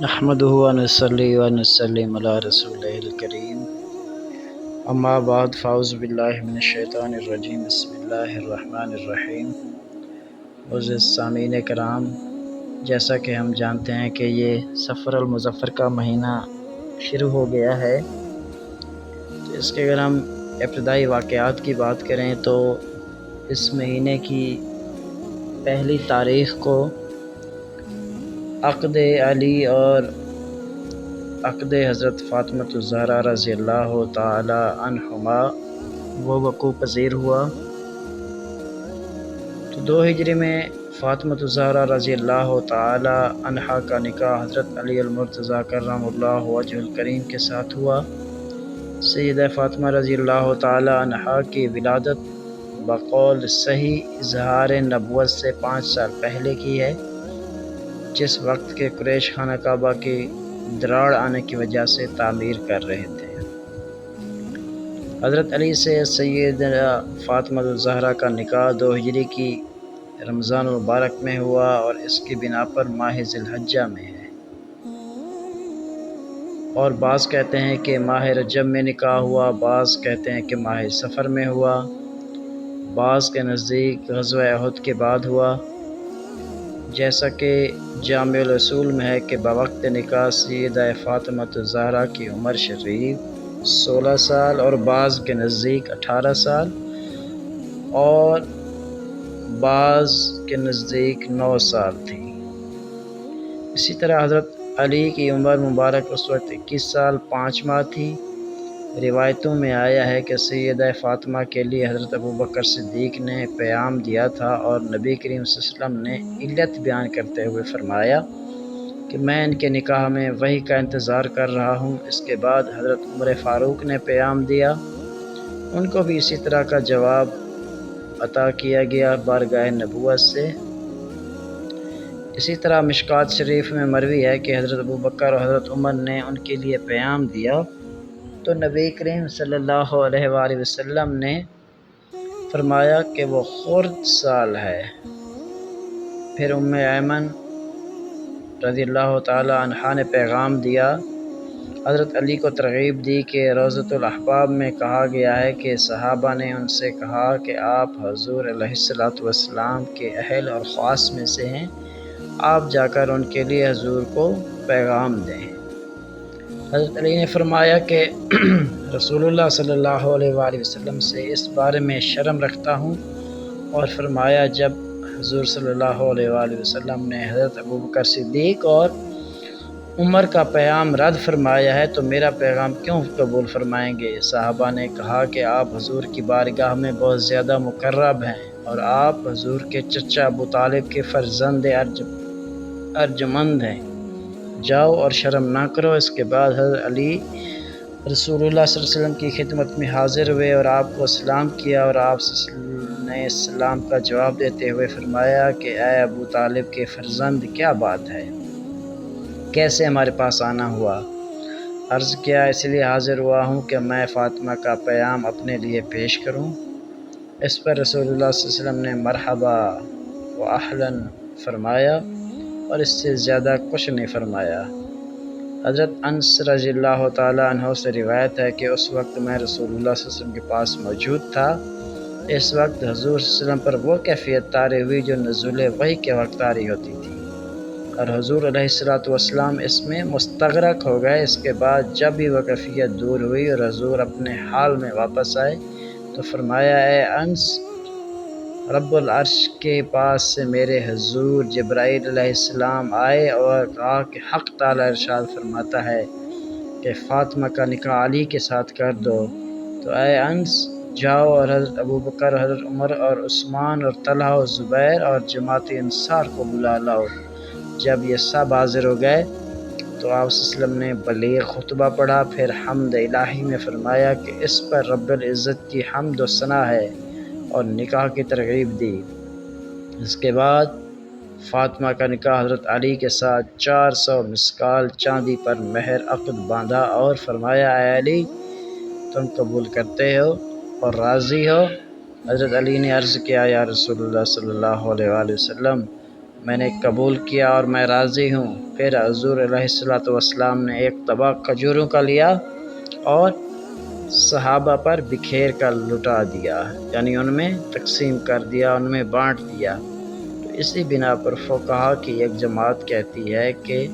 نحمده ونصلي ونسلم على رسوله الكريم اما بعد فاعوذ باللہ من الشیطان الرجیم بسم اللہ الرحمن الرحیم۔ معزز سامعین کرام، جیسا کہ ہم جانتے ہیں کہ یہ صفر المظفر کا مہینہ شروع ہو گیا ہے، تو اس کے اگر ہم ابتدائی واقعات کی بات کریں تو اس مہینے کی پہلی تاریخ کو عقد علی اور عقد حضرت فاطمہ الزہرا رضی اللہ تعالی عنہما وہ وقوع پذیر ہوا۔ تو 2 ہجری میں فاطمہ الزہرا رضی اللہ تعالی عنہا کا نکاح حضرت علی المرتضیٰ کرم اللہ وجہ الکریم کے ساتھ ہوا۔ سیدہ فاطمہ رضی اللہ تعالی عنہا کی ولادت بقول صحیح اظہار نبوت سے 5 سال پہلے کی ہے، جس وقت کے قریش خانہ کعبہ کی دراڑ آنے کی وجہ سے تعمیر کر رہے تھے۔ حضرت علی سے سیدہ فاطمہ الزہرا کا نکاح 2 ہجری کی رمضان المبارک میں ہوا اور اس کی بنا پر ماہ ذی الحجہ میں ہے، اور بعض کہتے ہیں کہ ماہ رجب میں نکاح ہوا، بعض کہتے ہیں کہ ماہ صفر میں ہوا، بعض کے نزدیک غزوہ احد کے بعد ہوا، جیسا کہ جامع الاصول میں ہے کہ بوقت نکاح سیدہ فاطمہ الزہرا کی عمر شریف 16 سال اور بعض کے نزدیک 18 سال اور بعض کے نزدیک 9 سال تھی۔ اسی طرح حضرت علی کی عمر مبارک اس وقت 21 سال 5 ماہ تھی۔ روایتوں میں آیا ہے کہ سیدہ فاطمہ کے لیے حضرت ابوبکر صدیق نے پیام دیا تھا اور نبی کریم صلی اللہ علیہ وسلم نے علت بیان کرتے ہوئے فرمایا کہ میں ان کے نکاح میں وحی کا انتظار کر رہا ہوں۔ اس کے بعد حضرت عمر فاروق نے پیام دیا، ان کو بھی اسی طرح کا جواب عطا کیا گیا بارگاہ نبوت سے۔ اسی طرح مشکوٰۃ شریف میں مروی ہے کہ حضرت ابوبکر اور حضرت عمر نے ان کے لیے پیام دیا تو نبی کریم صلی اللہ علیہ وآلہ وسلم نے فرمایا کہ وہ خرد سال ہے۔ پھر ام ایمن رضی اللہ تعالی عنہا نے پیغام دیا، حضرت علی کو ترغیب دی کہ روضۃ الاحباب میں کہا گیا ہے کہ صحابہ نے ان سے کہا کہ آپ حضور علیہ الصلوۃ والسلام کے اہل اور خواص میں سے ہیں، آپ جا کر ان کے لیے حضور کو پیغام دیں۔ حضرت علی نے فرمایا کہ رسول اللہ صلی اللہ علیہ وآلہ وسلم سے اس بارے میں شرم رکھتا ہوں، اور فرمایا جب حضور صلی اللہ علیہ وآلہ وسلم نے حضرت ابوبکر صدیق اور عمر کا پیام رد فرمایا ہے تو میرا پیغام کیوں قبول فرمائیں گے؟ صحابہ نے کہا کہ آپ حضور کی بارگاہ میں بہت زیادہ مقرب ہیں اور آپ حضور کے چچا ابو طالب کے فرزند ارجمند ہیں، جاؤ اور شرم نہ کرو۔ اس کے بعد حضرت علی رسول اللہ صلی اللہ علیہ وسلم کی خدمت میں حاضر ہوئے اور آپ کو سلام کیا، اور آپ نے سلام کا جواب دیتے ہوئے فرمایا کہ اے ابو طالب کے فرزند، کیا بات ہے؟ کیسے ہمارے پاس آنا ہوا؟ عرض کیا اس لیے حاضر ہوا ہوں کہ میں فاطمہ کا پیام اپنے لیے پیش کروں۔ اس پر رسول اللہ صلی اللہ علیہ وسلم نے مرحبا و اہلاً فرمایا اور اس سے زیادہ کچھ نہیں فرمایا۔ حضرت انس رضی اللہ تعالیٰ عنہ سے روایت ہے کہ اس وقت میں رسول اللہ صلی اللہ علیہ وسلم کے پاس موجود تھا۔ اس وقت حضور صلی اللہ علیہ وسلم پر وہ کیفیت طاری ہوئی جو نزول وحی کے وقت طاری ہوتی تھی، اور حضور علیہ السلام اس میں مستغرق ہو گئے۔ اس کے بعد جب بھی وہ کیفیت دور ہوئی اور حضور اپنے حال میں واپس آئے تو فرمایا، اے انس، رب العرش کے پاس سے میرے حضور جبرائیل علیہ السلام آئے اور کہا کہ حق تعالی ارشاد فرماتا ہے کہ فاطمہ کا نکاح علی کے ساتھ کر دو، تو اے انس جاؤ اور حضرت ابوبکر، حضرت عمر اور عثمان اور طلحہ اور زبیر اور جماعت انصار کو بلا لاؤ۔ جب یہ سب حاضر ہو گئے تو آپ صلی اللہ علیہ وسلم نے بلیغ خطبہ پڑھا، پھر حمد الہی میں فرمایا کہ اس پر رب العزت کی حمد و ثنا ہے، اور نکاح کی ترغیب دی۔ اس کے بعد فاطمہ کا نکاح حضرت علی کے ساتھ 400 مسکال چاندی پر مہر عقد باندھا اور فرمایا، اے علی، تم قبول کرتے ہو اور راضی ہو؟ حضرت علی نے عرض کیا، یا رسول اللہ صلی اللہ علیہ وآلہ وسلم، میں نے قبول کیا اور میں راضی ہوں۔ پھر حضور علیہ الصلوۃ والسلام نے ایک طبق کھجوروں کا لیا اور صحابہ پر بکھیر کر لٹا دیا، یعنی ان میں تقسیم کر دیا، ان میں بانٹ دیا۔ تو اسی بنا پر فقہا کی ایک جماعت کہتی ہے کہ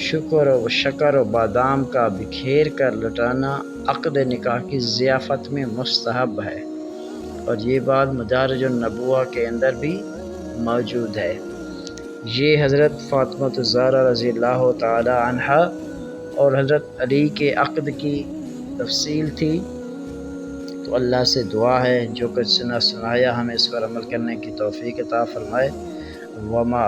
شکر و بادام کا بکھیر کر لٹانا عقد نکاح کی ضیافت میں مستحب ہے، اور یہ بات مدارج النبوہ کے اندر بھی موجود ہے۔ یہ حضرت فاطمہ الزہرا رضی اللہ تعالی عنہا اور حضرت علی کے عقد کی تفصیل تھی۔ تو اللہ سے دعا ہے جو کچھ سنا سنایا ہمیں اس پر عمل کرنے کی توفیق عطا فرمائے۔ وما